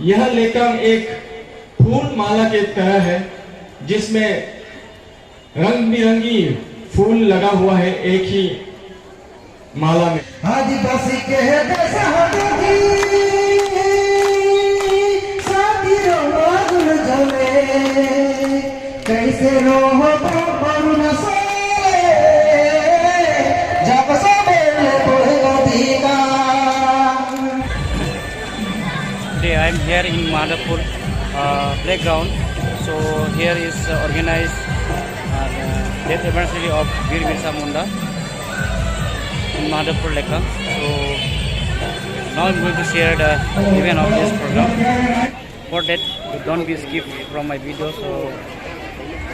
यह लेखन एक फूल माला के तरह है जिसमें रंग बिरंगी फूल लगा हुआ है एक ही माला में। आदिवासी के कैसे रोहो Today I am here in Madhapur playground. So here is organized death anniversary of Veer Birsa Munda in Madhapur Lekha. So now I am going to share the event of this program. For that, don't be skipped from my video. So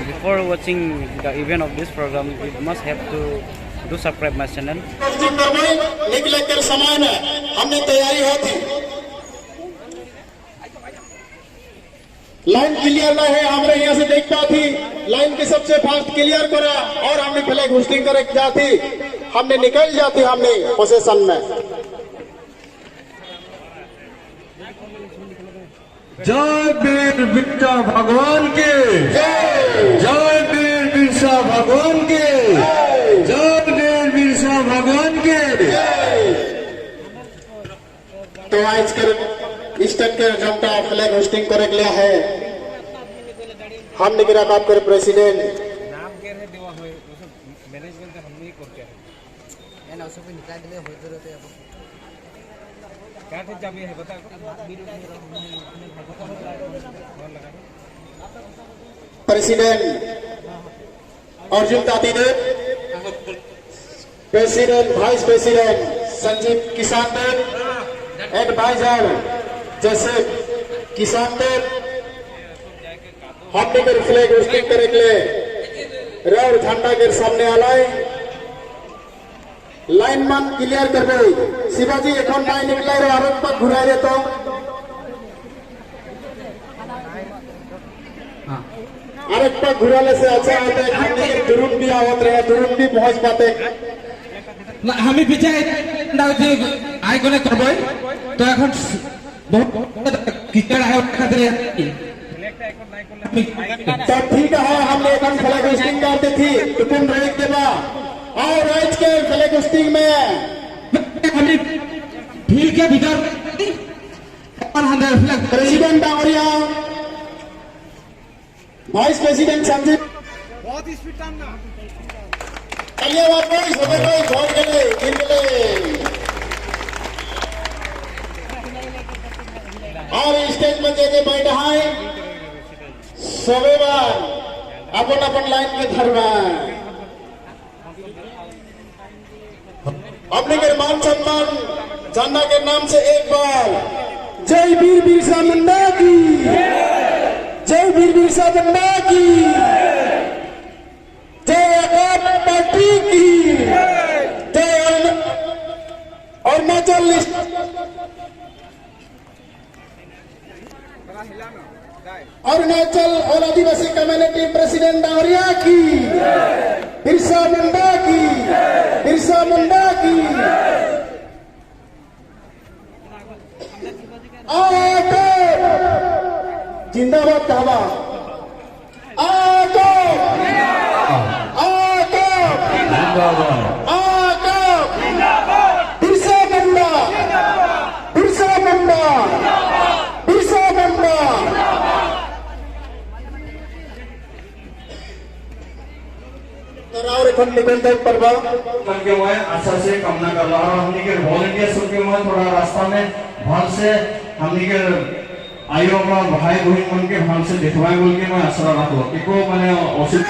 before watching the event of this program, you must have to do subscribe my channel. निकले कर समान है, हमने तैयारी होती, line clear ना है, हमरे यहाँ से देख पाती, लाइन के सबसे फास्ट क्लियर करा और हमने फ्लैग होस्टिंग करे जाती, हमने निकल जाती, हमने पोजीशन में। जय वीर बिरसा भगवान के, जय वीर बिरसा भगवान के, जय वीर बिरसा भगवान के। तो आज कर स्टेट के जनता फ्लैग होस्टिंग करे लिया है, हमने गिरा काम करे प्रेसिडेंट नाम के रहे देवा होए उस मैनेजमेंट हमने ही करके है ना, उसको निकाल दिले होय जरूरत है। क्या थे जब ये है बता president Arjun Tatidev, president vice president Sanjeev Kisan Dev, adviser जैसे किसान देव, हमने कर फ्लैग होस्टिंग करे के रौर झंडा के सामने आलाय लाइन मान क्लियर कर दे। शिवाजी এখন নাই निकला रे आरोप पर घुरा रे तो आरोप पर घुराले से अच्छा होता है, हमने के तुरंत भी आवत रहे, तुरंत भी पहुंच पाते ना। हमें पीछे आई कोने करबई तो এখন बहुत किचड़ है खतरे। तो ठीक है, हमने एक फ्लैग होस्टिंग करते थी तो तुम रेड के बा और राइट के फ्लैग होस्टिंग में हमने फील्ड के भीतर president Dawariya, vice president Sanjeev, बहुत स्पीड टाइम ना चलिए वापस हो गए, छोड़ के ले गिर गए और स्टेज में जगह बैठा है सबे बार अपन अपन लाइन में धरवा अपने के मान सम्मान जानना के नाम से एक बार जय वीर बिरसा मुंडा की, जय वीर बिरसा मुंडा की, जय आजाद पार्टी की, जय अरुणाचल अरुणाचल और आदिवासी कम्युनिटी प्रेसिडेंट डावरिया की, बिरसा मुंडा की, बिरसा मुंडा की। आगे जिंदाबाद कहवा, आगे आगे आगे बिरसा मुंडा, बिरसा मुंडा, बिरसा मुंडा। और এখন নিবেদন করব करके मैं आशा से कामना कर रहा हूँ हमने के वॉलंटियर सबके मैं थोड़ा रास्ता में भान से हमने के आयो भाई बहन मन के भान से देखवाए बोल के मैं आशा रखो एको माने औषध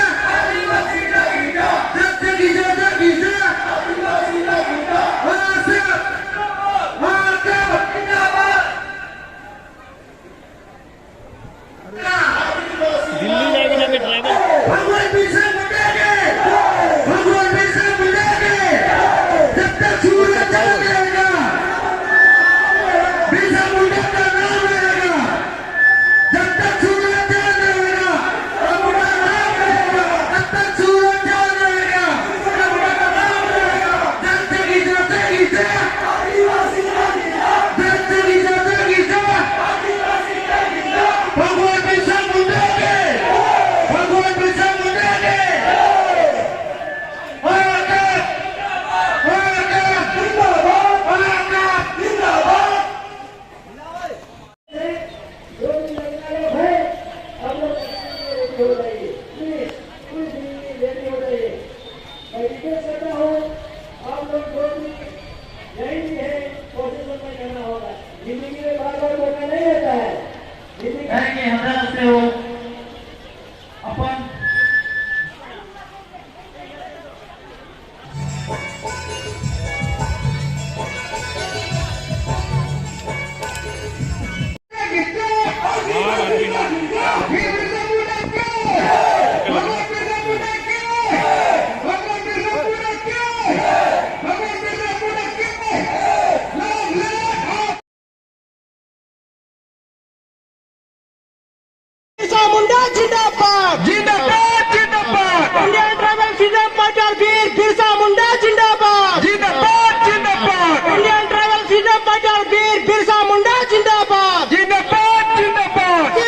मुंडा जिंदाबाद जिंदाबाद जिंदाबाद इंडियन ट्राइबल फ्रीडम फाइटर वीर बिरसा मुंडा जिंदाबाद जिंदाबाद जिंदाबाद इंडियन ट्राइबल फ्रीडम फाइटर वीर बिरसा मुंडा जिंदाबाद जिंदाबाद जिंदाबाद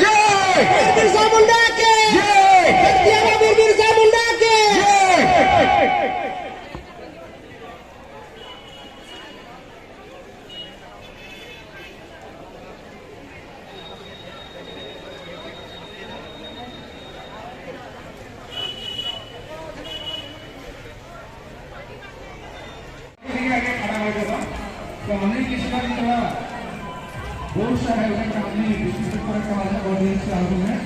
जय बिरसा मुंडा के जय वीर बिरसा मुंडा के तो हमने किसी का भी थोड़ा बहुत सा है उनका हमने विशिष्ट तरह का वाला ऑडियंस का आलू है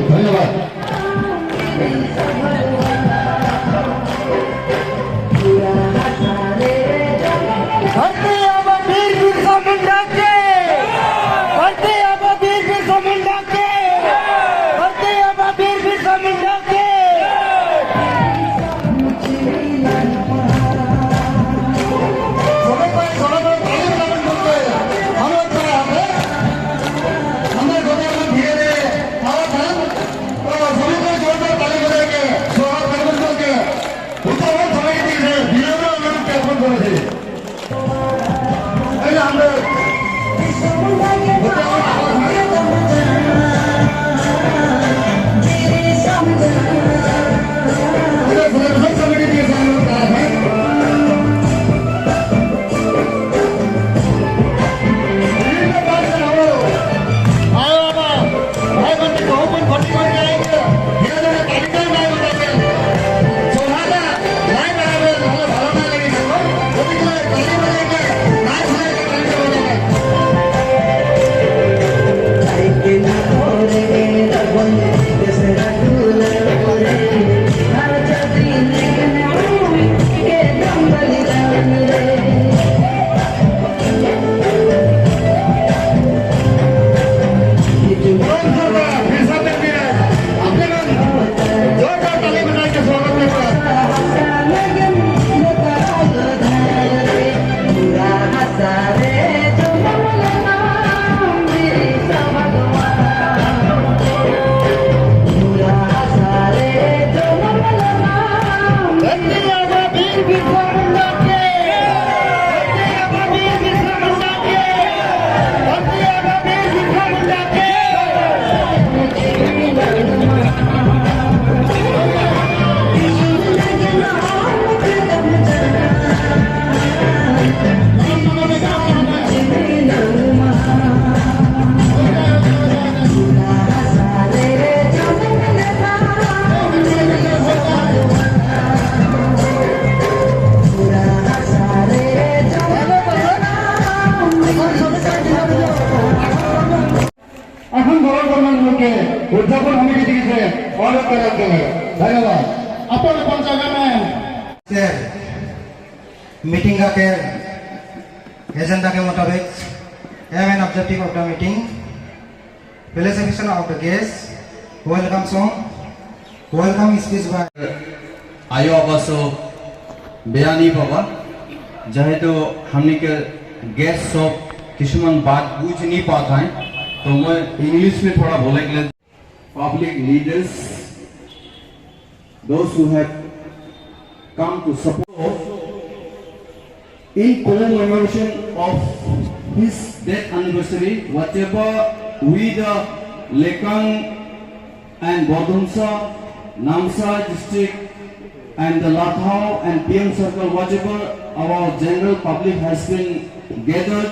धन्यवाद। উদযাপন সমিতি দিছে অনুৰোধ কৰাৰ কাৰণে ধন্যবাদ अपन अपन जगह में मीटिंग का के एजेंडा के मुताबिक aim and objective of the meeting felicitation of the guest welcome song welcome speech by आयो अवश्य बेयानी पाबा जेहेतु हमनी के गेस्ट सब किसुमान बात बुझ नहीं पाता है तो मैं इंग्लिश में थोड़ा बोले के लिए public leaders those who have come to support in commemoration of his death anniversary, whatever we the Lekang and Bodumsa, Namsa district and the Lathao and PM circle, whatever our general public has been gathered,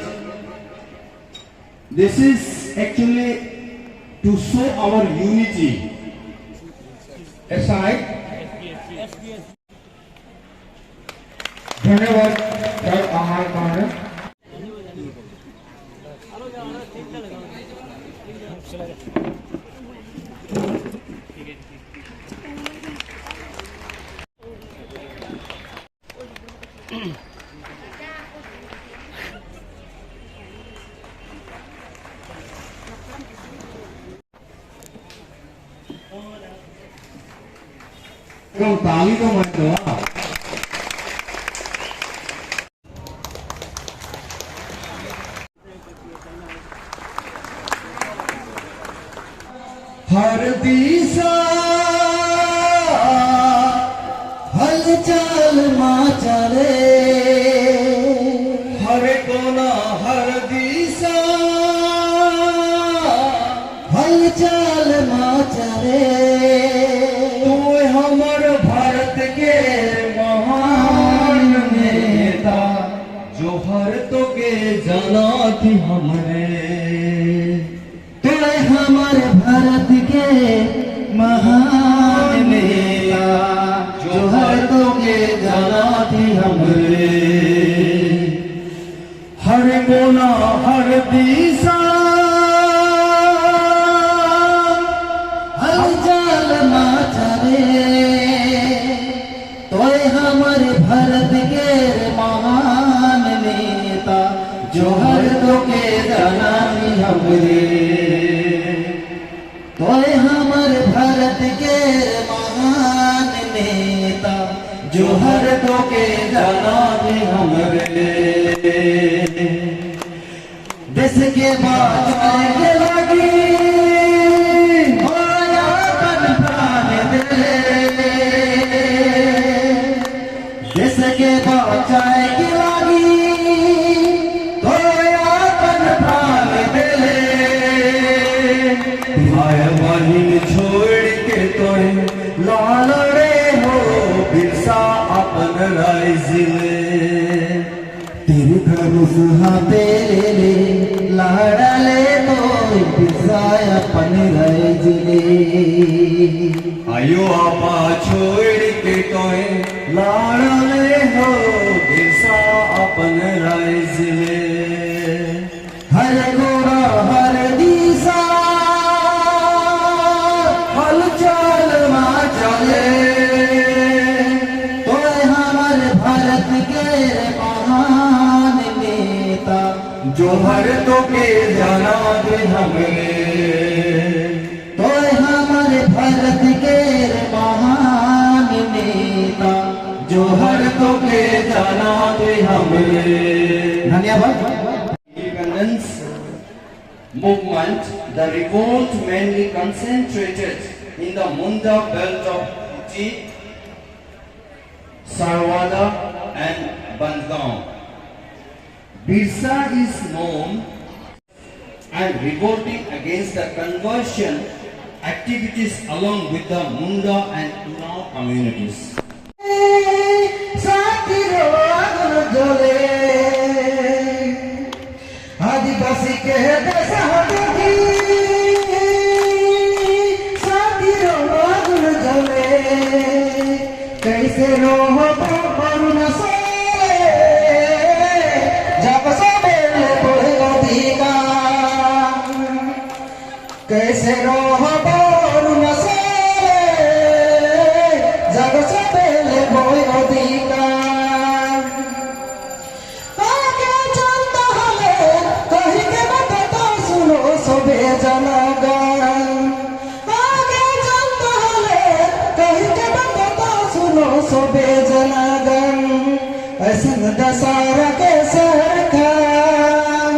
this is actually to show our unity. aside धन्यवाद sir आहार कारण ताली तो मत दो हर दिशा हलचल माचले हर कोना हर दिशा हलचल माचले तू हमर भारत के महान नेता जो हर तो के जाना थी हमरे हमारे भारत के महान नेता जो हर तो के जाना थी हमरे हर कोना हर दिशा हलचल माचले तो हमारे भारत के महान नेता जो हर तो के जाना थी हमरे तोय हमारे भारत के महान नेता जो हर तो के जाना भी हमरे देश के बाचाए के लगी होया अपन प्राण दे देश के बाचाए के लगी होया अपन प्राण दे भाई बहन छोड़ के तोड़े लाल रे हो बिरसा अपन राइजिले तेरे घर सुहाते ले लाड़ले तो बिरसा अपन राइजिले आयो आपा छोड़ के तोड़े लाड़ले हो बिरसा अपन राइजिले हर गोरा हर दिशा हलचल माचले तो हमारे भारत के महान नेता जो हर तो के जाना दे हमरे तो हमारे भारत के महान नेता जो हर तो के जाना दे हमरे धन्यवाद independence movement, the revolt mainly concentrated in the Munda belt of Uti, Sarwada and Bandgaon. Birsa is known and revolting against the conversion activities along with the Munda and Unao communities. आदिवासी के देशहटी साथी रोगुन जले कैसे रोहो करुण से जब सबेले पड़े अधिकार कैसे रोहो सुनो सोबे जनागन ऐसन दशहरा के सरकार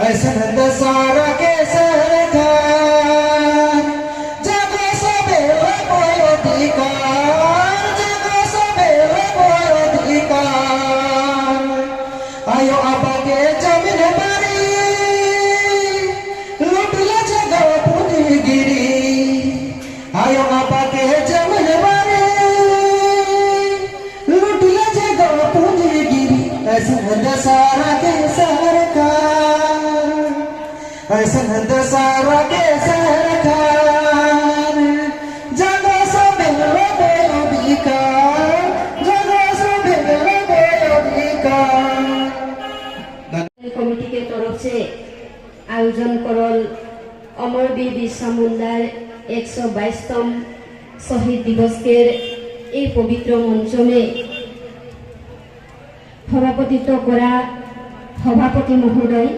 ऐसन दशहरा के सरकार जगो सबे लगो अधिकार जगो सबे लगो अधिकार आयो आबा के जमीन बारी लुटला जगह पूंजीगिरी आयो आबा के जमीन बारी लुटला जगह पूंजीगिरी ऐसन दशहरा के सरकार ऐसन दशहरा के सरकार जगो सबे लगो अधिकार जगो सबे लगो अधिकार। कमिटी के तरफ से आयोजन करल अमर वीर बिरसा मुंडार 122तम शहीद दिवस के এই পবিত্র মঞ্চমে সভাপতিত্ব করা সভাপতি মহোদয়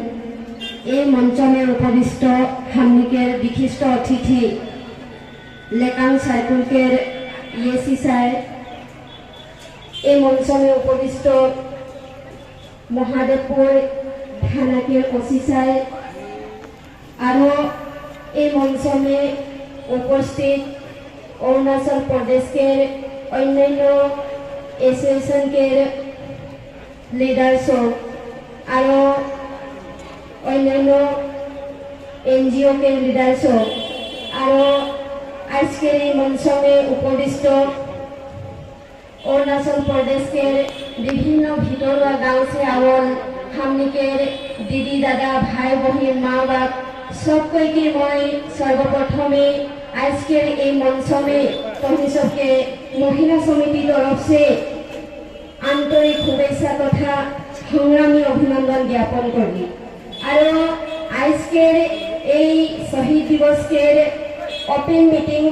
এই মঞ্চমে উপবিষ্ট হামনিকের বিশিষ্ট অতিথি লেকাং সাইকুলকের ইয়েসি স্যার এই মঞ্চমে উপবিষ্ট মহাদেবপুর থানাকের ওসি স্যার আরও এই মঞ্চমে উপস্থিত অরুণাচল প্রদেশের অন্যান্য এসোসিয়েশনকের লিডারসব আরও অন্যান্য এনজিওকের লিডারসব আরও আজকের এই মঞ্চমে উপবিষ্ট অরুণাচল প্রদেশের বিভিন্ন ভিতৰুৱা গাঁও से आवल হামনিকের দিদি দাদা ভাই বহিন মা বাপ सबको मैं सर्वप्रथमे आजकल ये मंच में तुम्हें सबके महिला समिति तरफ से आंतरिक शुभेच्छा तथा संग्रामी अभिनंदन ज्ञापन करी और आजकल ये शहीद दिवस के ओपन मीटिंग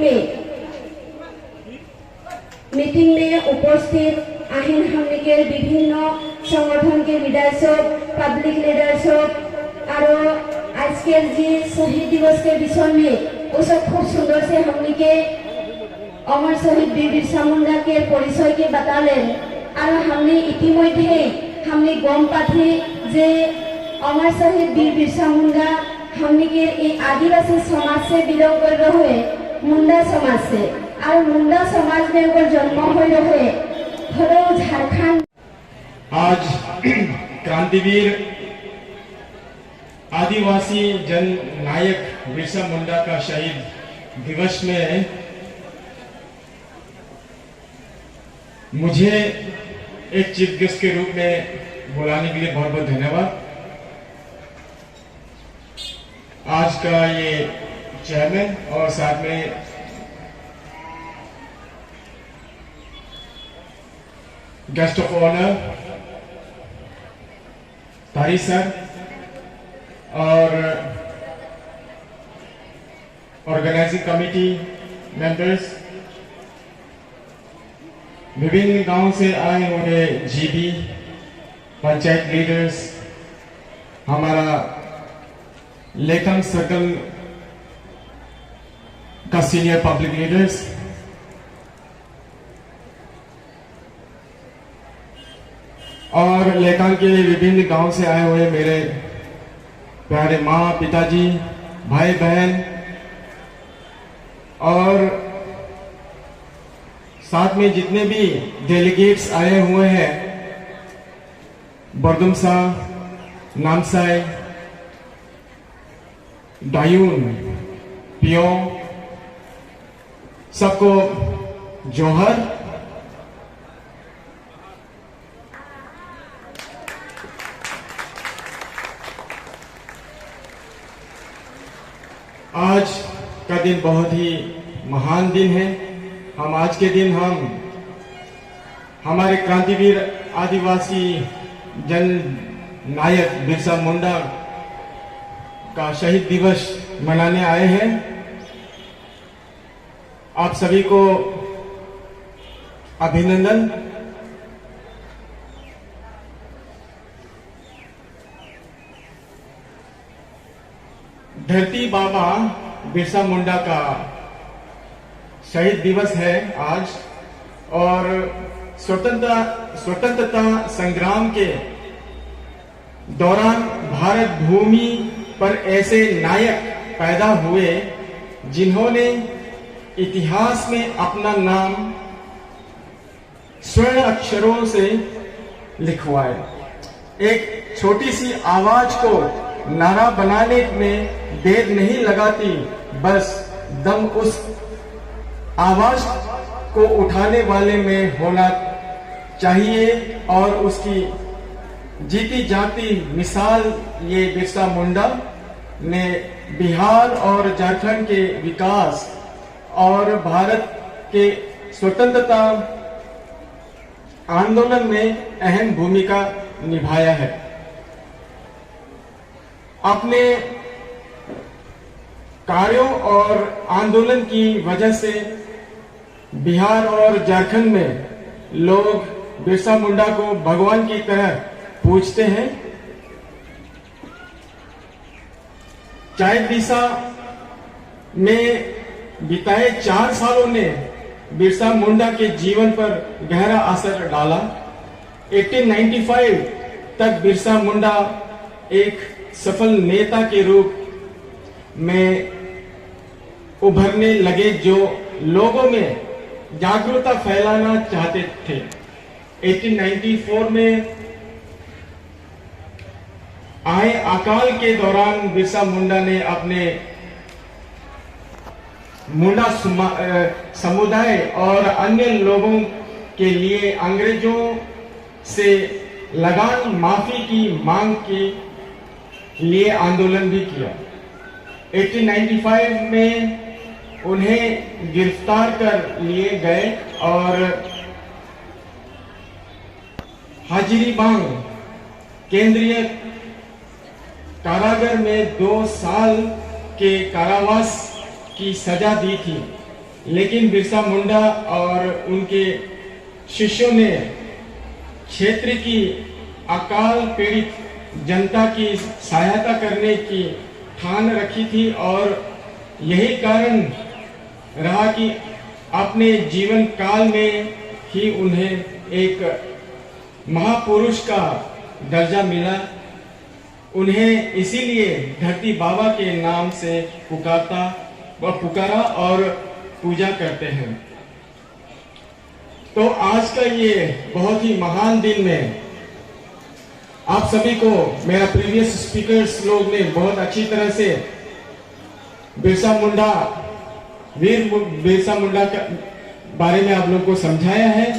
में उपस्थित आहिन हमनिके विभिन्न संगठन के लीडरशिप पब्लिक लीडरशिप और आज के जी शहीद दिवस के विषय में वो सब खूब सुंदर से हमने के अमर शहीद वीर बिरसा मुंडा के परिचय के बताले और हमने इतिमध्य हमने गम पाथे जे अमर शहीद वीर बिरसा मुंडा हमने के आदिवासी समाज से बिलोंग कर रहे मुंडा समाज से और मुंडा समाज में जन्म हो रहे हरो झारखंड। आज क्रांतिवीर आदिवासी जन नायक बिरसा मुंडा का शहीद दिवस में मुझे एक चीफ गेस्ट के रूप में बुलाने के लिए बहुत बहुत धन्यवाद। आज का ये चेयरमैन और साथ में गेस्ट ऑफ ऑनर तारी सर और ऑर्गेनाइजिंग कमेटी मेंबर्स, विभिन्न गांव से आए हुए जीबी पंचायत लीडर्स, हमारा लेखन सर्कल का सीनियर पब्लिक लीडर्स, और लेखन के विभिन्न गांव से आए हुए मेरे प्यारे माँ पिताजी भाई बहन और साथ में जितने भी डेलीगेट्स आए हुए हैं बरदुमसा, नामसाई, डायून, पियोंग, सबको जोहर। आज का दिन बहुत ही महान दिन है। हम आज के दिन हमारे क्रांतिवीर आदिवासी जन नायक बिरसा मुंडा का शहीद दिवस मनाने आए हैं। आप सभी को अभिनंदन। धरती बाबा बिरसा मुंडा का शहीद दिवस है आज, और स्वतंत्रता संग्राम के दौरान भारत भूमि पर ऐसे नायक पैदा हुए जिन्होंने इतिहास में अपना नाम स्वर्ण अक्षरों से लिखवाया। एक छोटी सी आवाज को नारा बनाने में देर नहीं लगाती, बस दम उस आवाज को उठाने वाले में होना चाहिए और उसकी जीती जाती मिसाल ये बिरसा मुंडा ने बिहार और झारखंड के विकास और भारत के स्वतंत्रता आंदोलन में अहम भूमिका निभाया है। अपने कार्यों और आंदोलन की वजह से बिहार और झारखंड में लोग बिरसा मुंडा को भगवान की तरह पूजते हैं। चाय दिशा में बिताए 4 सालों ने बिरसा मुंडा के जीवन पर गहरा असर डाला। 1895 तक बिरसा मुंडा एक सफल नेता के रूप में उभरने लगे जो लोगों में जागरूकता फैलाना चाहते थे। 1894 में आए अकाल के दौरान बिरसा मुंडा ने अपने मुंडा समुदाय और अन्य लोगों के लिए अंग्रेजों से लगान माफी की मांग के लिए आंदोलन भी किया। 1895 में उन्हें गिरफ्तार कर लिए गए और हाजिरीबाग केंद्रीय कारागार में 2 साल के कारावास की सजा दी थी, लेकिन बिरसा मुंडा और उनके शिष्यों ने क्षेत्र की अकाल पीड़ित जनता की सहायता करने की ठान रखी थी और यही कारण रहा कि अपने जीवन काल में ही उन्हें एक महापुरुष का दर्जा मिला। उन्हें इसीलिए धरती बाबा के नाम से पुकारा और पूजा करते हैं। तो आज का ये बहुत ही महान दिन में आप सभी को मेरा प्रीवियस स्पीकर्स लोग ने बहुत अच्छी तरह से बिरसा मुंडा वीर बिरसा मुंडा के बारे में आप लोग को समझाया है।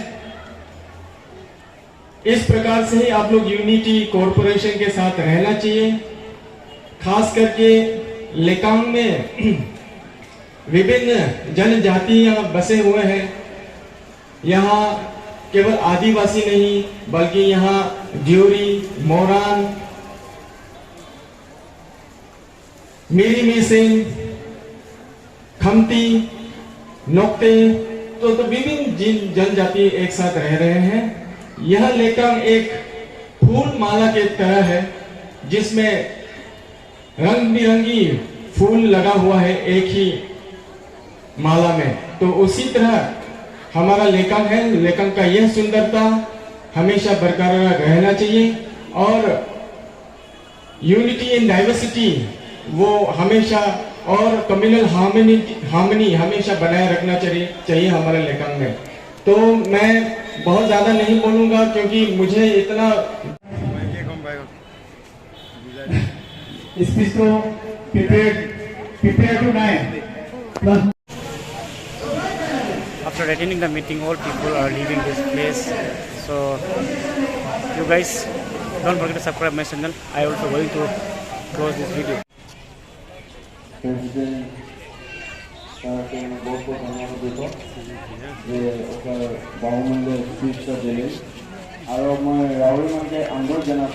इस प्रकार से ही आप लोग यूनिटी कॉरपोरेशन के साथ रहना चाहिए। खास करके लेकांग में विभिन्न जनजातियां बसे हुए हैं। यहाँ केवल आदिवासी नहीं बल्कि यहाँ ड्यूरी, मोरान, मीरी मिसिंग, खमती, नोक्ते तो विभिन्न जनजाति एक साथ रह रहे हैं। यह लेकांग एक फूल माला के तरह है जिसमें रंग बिरंगी फूल लगा हुआ है एक ही माला में। तो उसी तरह हमारा लेकांग है। लेकांग का यह सुंदरता हमेशा बरकरार रहना चाहिए और यूनिटी इन डाइवर्सिटी वो हमेशा और कम्युनल हार्मनी हमेशा बनाए रखना चाहिए हमारे लेकांग में। तो मैं बहुत ज्यादा नहीं बोलूंगा क्योंकि मुझे इतना स्पीच को prepare to 9. After attending the meeting, all people are leaving this place. So you guys don't forget to subscribe my channel. I also going to close this video. President बहुत धन्यवाद देता जे बहुमूल्य स्पीच दिले और मैं राहुल मान के अनुरोध जना